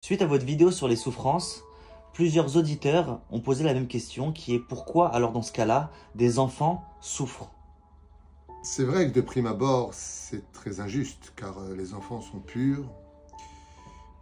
Suite à votre vidéo sur les souffrances, plusieurs auditeurs ont posé la même question qui est pourquoi alors dans ce cas-là, des enfants souffrent? C'est vrai que de prime abord, c'est très injuste car les enfants sont purs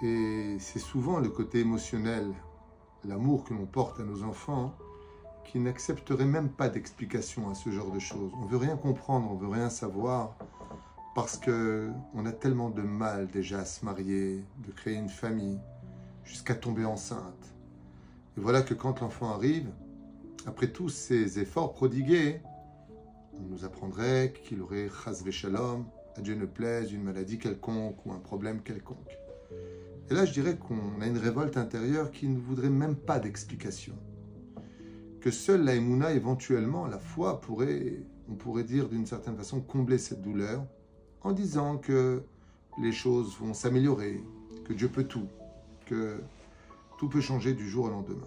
et c'est souvent le côté émotionnel, l'amour que l'on porte à nos enfants qui n'accepterait même pas d'explication à ce genre de choses. On ne veut rien comprendre, on ne veut rien savoir parce qu'on a tellement de mal déjà à se marier, de créer une famille, jusqu'à tomber enceinte. Et voilà que quand l'enfant arrive, après tous ces efforts prodigués, on nous apprendrait qu'il aurait chas v'shalom, à Dieu ne plaise, une maladie quelconque ou un problème quelconque. Et là, je dirais qu'on a une révolte intérieure qui ne voudrait même pas d'explication. Que seule la Emouna, éventuellement, la foi, on pourrait dire d'une certaine façon, combler cette douleur en disant que les choses vont s'améliorer, que Dieu peut tout, que tout peut changer du jour au lendemain.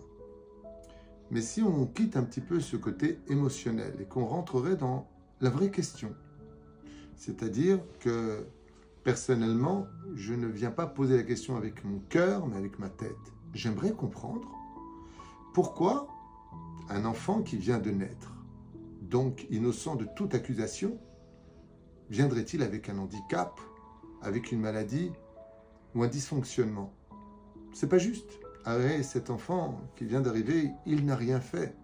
Mais si on quitte un petit peu ce côté émotionnel et qu'on rentrerait dans la vraie question, c'est-à-dire que personnellement, je ne viens pas poser la question avec mon cœur, mais avec ma tête. J'aimerais comprendre pourquoi un enfant qui vient de naître, donc innocent de toute accusation, viendrait-il avec un handicap, avec une maladie ou un dysfonctionnement? C'est pas juste. Arrête, cet enfant qui vient d'arriver, il n'a rien fait.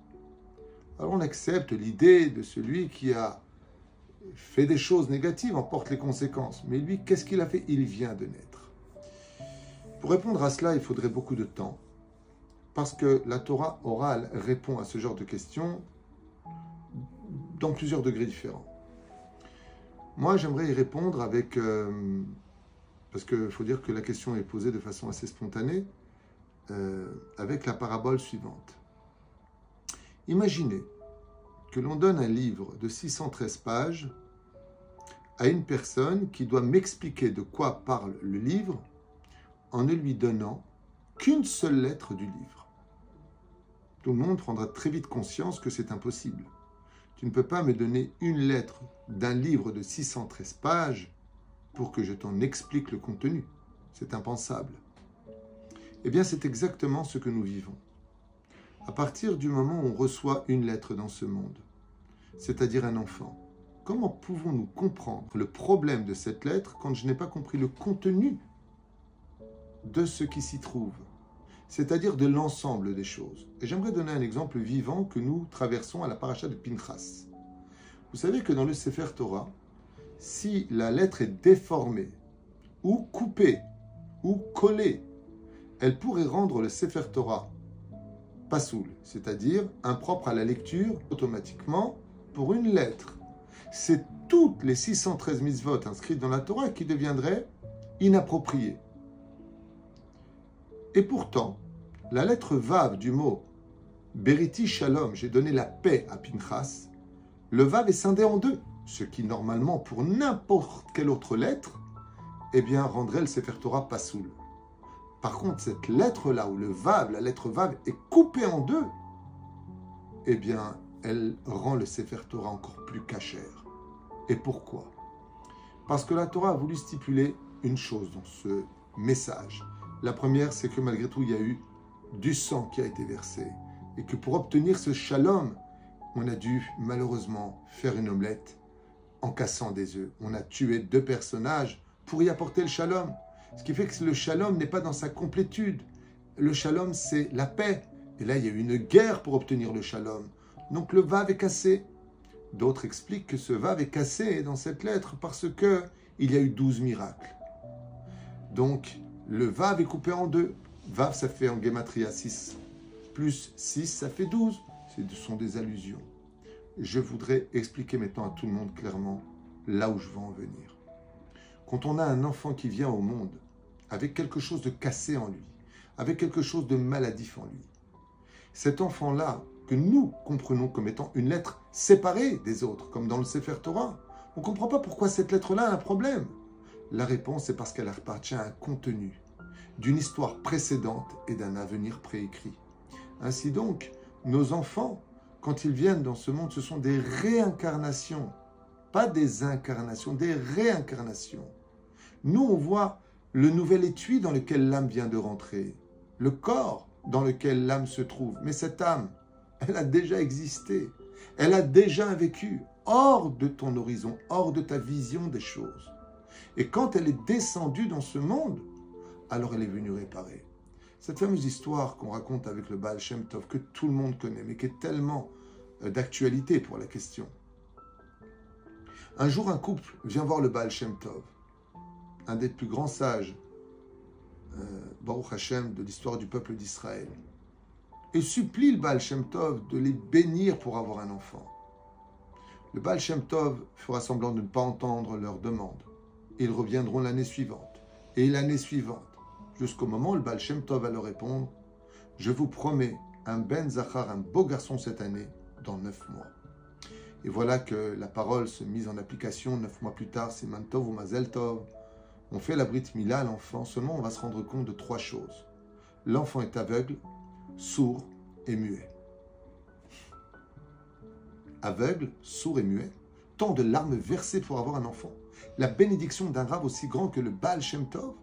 Alors on accepte l'idée de celui qui a fait des choses négatives, en porte les conséquences. Mais lui, qu'est-ce qu'il a fait? Il vient de naître. Pour répondre à cela, il faudrait beaucoup de temps, parce que la Torah orale répond à ce genre de questions dans plusieurs degrés différents. Moi, j'aimerais y répondre avec... parce qu'il faut dire que la question est posée de façon assez spontanée, avec la parabole suivante. Imaginez que l'on donne un livre de 613 pages à une personne qui doit m'expliquer de quoi parle le livre en ne lui donnant qu'une seule lettre du livre. Tout le monde prendra très vite conscience que c'est impossible. Tu ne peux pas me donner une lettre d'un livre de 613 pages pour que je t'en explique le contenu. C'est impensable. Eh bien, c'est exactement ce que nous vivons. À partir du moment où on reçoit une lettre dans ce monde, c'est-à-dire un enfant, comment pouvons-nous comprendre le problème de cette lettre quand je n'ai pas compris le contenu de ce qui s'y trouve, c'est-à-dire de l'ensemble des choses? Et j'aimerais donner un exemple vivant que nous traversons à la paracha de Pinchas. Vous savez que dans le Sefer Torah, si la lettre est déformée, ou coupée, ou collée, elle pourrait rendre le Sefer Torah pasoul, c'est-à-dire impropre à la lecture automatiquement pour une lettre. C'est toutes les 613 mitzvot inscrites dans la Torah qui deviendraient inappropriées. Et pourtant, la lettre Vav du mot Beriti Shalom, j'ai donné la paix à Pinchas, le Vav est scindé en deux, ce qui normalement pour n'importe quelle autre lettre, eh bien rendrait le Sefer Torah pasoul. Par contre, cette lettre-là, où le Vav, la lettre Vav, est coupée en deux, eh bien, elle rend le Sefer Torah encore plus cachère. Et pourquoi? Parce que la Torah a voulu stipuler une chose dans ce message. La première, c'est que malgré tout, il y a eu du sang qui a été versé. Et que pour obtenir ce shalom, on a dû malheureusement faire une omelette en cassant des œufs. On a tué 2 personnages pour y apporter le shalom. Ce qui fait que le shalom n'est pas dans sa complétude. Le shalom, c'est la paix. Et là, il y a eu une guerre pour obtenir le shalom. Donc le vav est cassé. D'autres expliquent que ce vav est cassé dans cette lettre parce que il y a eu 12 miracles. Donc le vav est coupé en 2. Vav, ça fait en gematria 6. Plus 6, ça fait 12. Ce sont des allusions. Je voudrais expliquer maintenant à tout le monde clairement là où je veux en venir. Quand on a un enfant qui vient au monde avec quelque chose de cassé en lui, avec quelque chose de maladif en lui, cet enfant-là, que nous comprenons comme étant une lettre séparée des autres, comme dans le Sefer Torah, on ne comprend pas pourquoi cette lettre-là a un problème. La réponse est parce qu'elle appartient à un contenu, d'une histoire précédente et d'un avenir préécrit. Ainsi donc, nos enfants, quand ils viennent dans ce monde, ce sont des réincarnations, pas des incarnations, des réincarnations. Nous, on voit le nouvel étui dans lequel l'âme vient de rentrer, le corps dans lequel l'âme se trouve. Mais cette âme, elle a déjà existé, elle a déjà un vécu hors de ton horizon, hors de ta vision des choses. Et quand elle est descendue dans ce monde, alors elle est venue réparer. Cette fameuse histoire qu'on raconte avec le Baal Shem Tov, que tout le monde connaît, mais qui est tellement d'actualité pour la question. Un jour, un couple vient voir le Baal Shem Tov, un des plus grands sages, Baruch Hashem, de l'histoire du peuple d'Israël, et supplie le Baal Shem Tov de les bénir pour avoir un enfant. Le Baal Shem Tov fera semblant de ne pas entendre leur demande. Ils reviendront l'année suivante, et l'année suivante, jusqu'au moment où le Baal Shem Tov va leur répondre « Je vous promets un Ben Zachar, un beau garçon cette année, dans 9 mois. » Et voilà que la parole se mise en application. 9 mois plus tard, c'est Siman Tov ou Mazel Tov. On fait la Brit Mila à l'enfant, seulement on va se rendre compte de 3 choses. L'enfant est aveugle, sourd et muet. Aveugle, sourd et muet, tant de larmes versées pour avoir un enfant. La bénédiction d'un rave aussi grand que le Baal Shem Tov.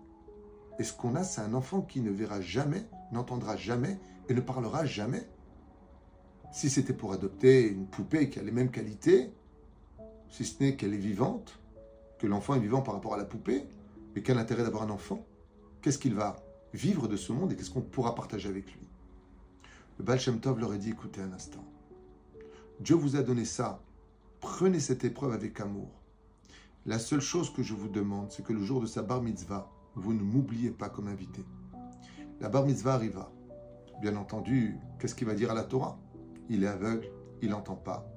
Et ce qu'on a, c'est un enfant qui ne verra jamais, n'entendra jamais et ne parlera jamais. Si c'était pour adopter une poupée qui a les mêmes qualités, si ce n'est qu'elle est vivante, que l'enfant est vivant par rapport à la poupée, mais quel intérêt d'avoir un enfant? Qu'est-ce qu'il va vivre de ce monde et qu'est-ce qu'on pourra partager avec lui? Le Baal Shem Tov leur a dit, écoutez un instant, Dieu vous a donné ça, prenez cette épreuve avec amour. La seule chose que je vous demande, c'est que le jour de sa bar mitzvah, vous ne m'oubliez pas comme invité. La bar mitzvah arriva. Bien entendu, qu'est-ce qu'il va dire à la Torah? Il est aveugle, il n'entend pas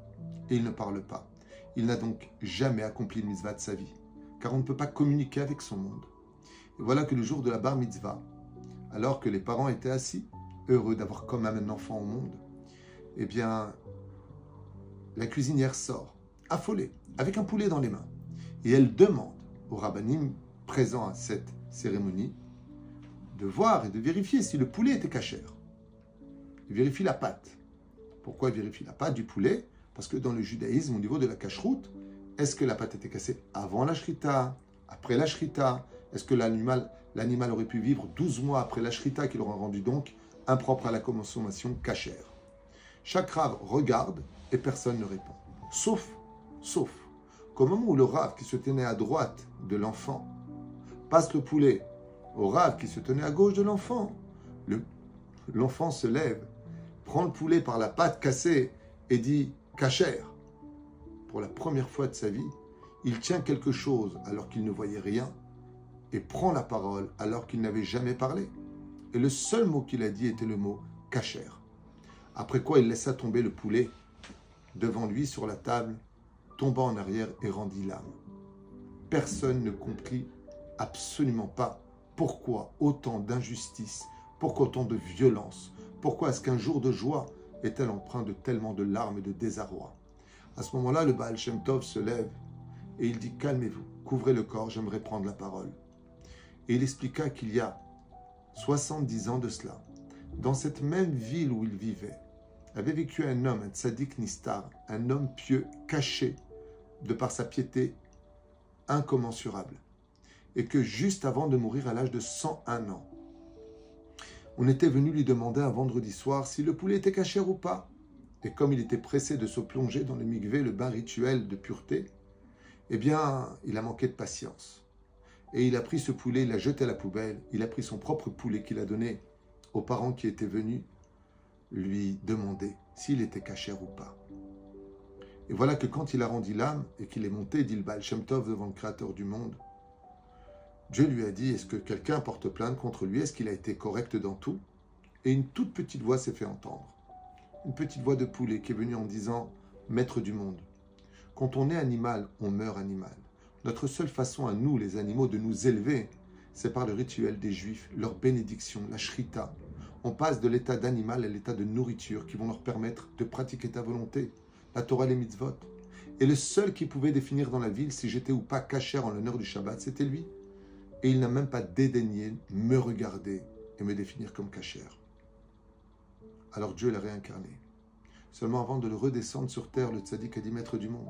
et il ne parle pas. Il n'a donc jamais accompli une mitzvah de sa vie, car on ne peut pas communiquer avec son monde. Et voilà que le jour de la bar mitzvah, alors que les parents étaient assis, heureux d'avoir comme un enfant au monde, eh bien, la cuisinière sort, affolée, avec un poulet dans les mains, et elle demande aux rabbinim présents à cette cérémonie de voir et de vérifier si le poulet était cachère. Il vérifie la pâte. Pourquoi il vérifie la pâte du poulet? Parce que dans le judaïsme, au niveau de la cacheroute, est-ce que la pâte était cassée avant la shrita, après la shrita? Est-ce que l'animal aurait pu vivre 12 mois après la shrita qui l'aurait rendu donc impropre à la consommation cachère? Chaque rave regarde et personne ne répond. Sauf qu'au moment où le rave qui se tenait à droite de l'enfant passe le poulet au rave qui se tenait à gauche de l'enfant, l'enfant se lève, prend le poulet par la patte cassée et dit « cachère ». Pour la première fois de sa vie, il tient quelque chose alors qu'il ne voyait rien et prend la parole alors qu'il n'avait jamais parlé. Et le seul mot qu'il a dit était le mot « cachère ». Après quoi, il laissa tomber le poulet devant lui sur la table, tomba en arrière et rendit l'âme. Personne ne comprit absolument pas pourquoi autant d'injustice, pourquoi autant de violence, pourquoi est-ce qu'un jour de joie est-elle empreint de tellement de larmes et de désarroi. À ce moment-là, le Baal Shem Tov se lève et il dit « Calmez-vous, couvrez le corps, j'aimerais prendre la parole ». Et il expliqua qu'il y a 70 ans de cela, dans cette même ville où il vivait, avait vécu un homme, un tzaddik nistar, un homme pieux, caché, de par sa piété incommensurable. Et que juste avant de mourir à l'âge de 101 ans, on était venu lui demander un vendredi soir si le poulet était cachère ou pas. Et comme il était pressé de se plonger dans le mikvé, le bain rituel de pureté, eh bien, il a manqué de patience. Et il a pris ce poulet, il l'a jeté à la poubelle, il a pris son propre poulet qu'il a donné aux parents qui étaient venus lui demander s'il était cachère ou pas. Et voilà que quand il a rendu l'âme et qu'il est monté, dit le Baal Shem Tov devant le Créateur du monde, Dieu lui a dit, est-ce que quelqu'un porte plainte contre lui? Est-ce qu'il a été correct dans tout? Et une toute petite voix s'est fait entendre. Une petite voix de poulet qui est venue en disant, maître du monde, quand on est animal, on meurt animal. Notre seule façon à nous, les animaux, de nous élever, c'est par le rituel des Juifs, leur bénédiction, la shrita. On passe de l'état d'animal à l'état de nourriture qui vont leur permettre de pratiquer ta volonté, la Torah, les mitzvot. Et le seul qui pouvait définir dans la ville si j'étais ou pas cachère en l'honneur du Shabbat, c'était lui. Et il n'a même pas dédaigné me regarder et me définir comme cachère. Alors Dieu l'a réincarné. Seulement avant de le redescendre sur terre, le tzaddik a dit, maître du monde,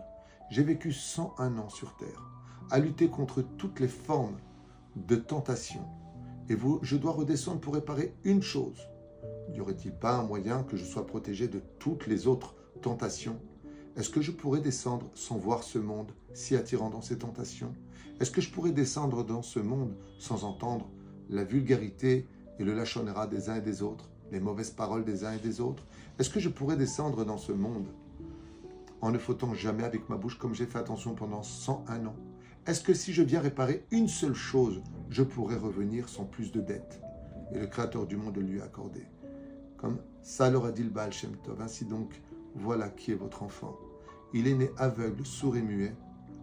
j'ai vécu 101 ans sur terre, à lutter contre toutes les formes de tentation. Et je dois redescendre pour réparer une chose. N'y aurait-il pas un moyen que je sois protégé de toutes les autres tentations? Est-ce que je pourrais descendre sans voir ce monde si attirant dans ses tentations? Est-ce que je pourrais descendre dans ce monde sans entendre la vulgarité et le lachon hara des uns et des autres, les mauvaises paroles des uns et des autres? Est-ce que je pourrais descendre dans ce monde en ne fautant jamais avec ma bouche comme j'ai fait attention pendant 101 ans? Est-ce que si je viens réparer une seule chose, je pourrais revenir sans plus de dettes? Et le Créateur du monde lui a accordé. Comme ça leur a dit le Baal Shem Tov. Ainsi donc, voilà qui est votre enfant. Il est né aveugle, sourd et muet,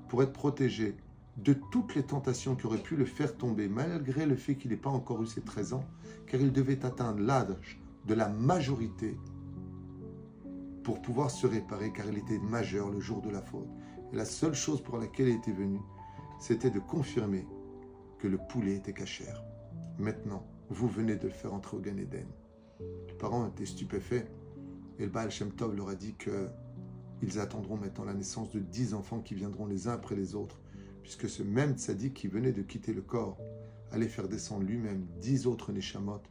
pour être protégé de toutes les tentations qui auraient pu le faire tomber, malgré le fait qu'il n'ait pas encore eu ses 13 ans, car il devait atteindre l'âge de la majorité pour pouvoir se réparer, car il était majeur le jour de la faute. Et la seule chose pour laquelle il était venu, c'était de confirmer que le poulet était cachère. Maintenant, vous venez de le faire entrer au Gan Eden. Les parents étaient stupéfaits et le Baal Shem Tov leur a dit qu'ils attendront maintenant la naissance de 10 enfants qui viendront les uns après les autres, puisque ce même tzaddik qui venait de quitter le corps allait faire descendre lui-même 10 autres Neshamot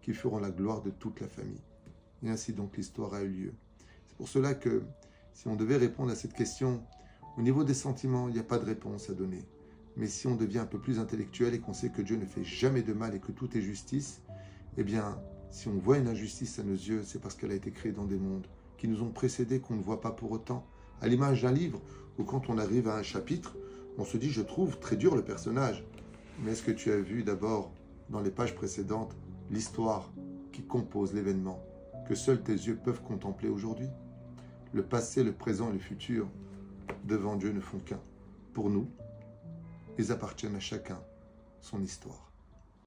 qui feront la gloire de toute la famille. Et ainsi donc l'histoire a eu lieu. C'est pour cela que si on devait répondre à cette question, au niveau des sentiments, il n'y a pas de réponse à donner. Mais si on devient un peu plus intellectuel et qu'on sait que Dieu ne fait jamais de mal et que tout est justice, eh bien, si on voit une injustice à nos yeux, c'est parce qu'elle a été créée dans des mondes qui nous ont précédés, qu'on ne voit pas pour autant. À l'image d'un livre, où quand on arrive à un chapitre, on se dit, je trouve très dur le personnage. Mais est-ce que tu as vu d'abord, dans les pages précédentes, l'histoire qui compose l'événement, que seuls tes yeux peuvent contempler aujourd'hui? Le passé, le présent et le futur, devant Dieu, ne font qu'un. Pour nous, ils appartiennent à chacun son histoire.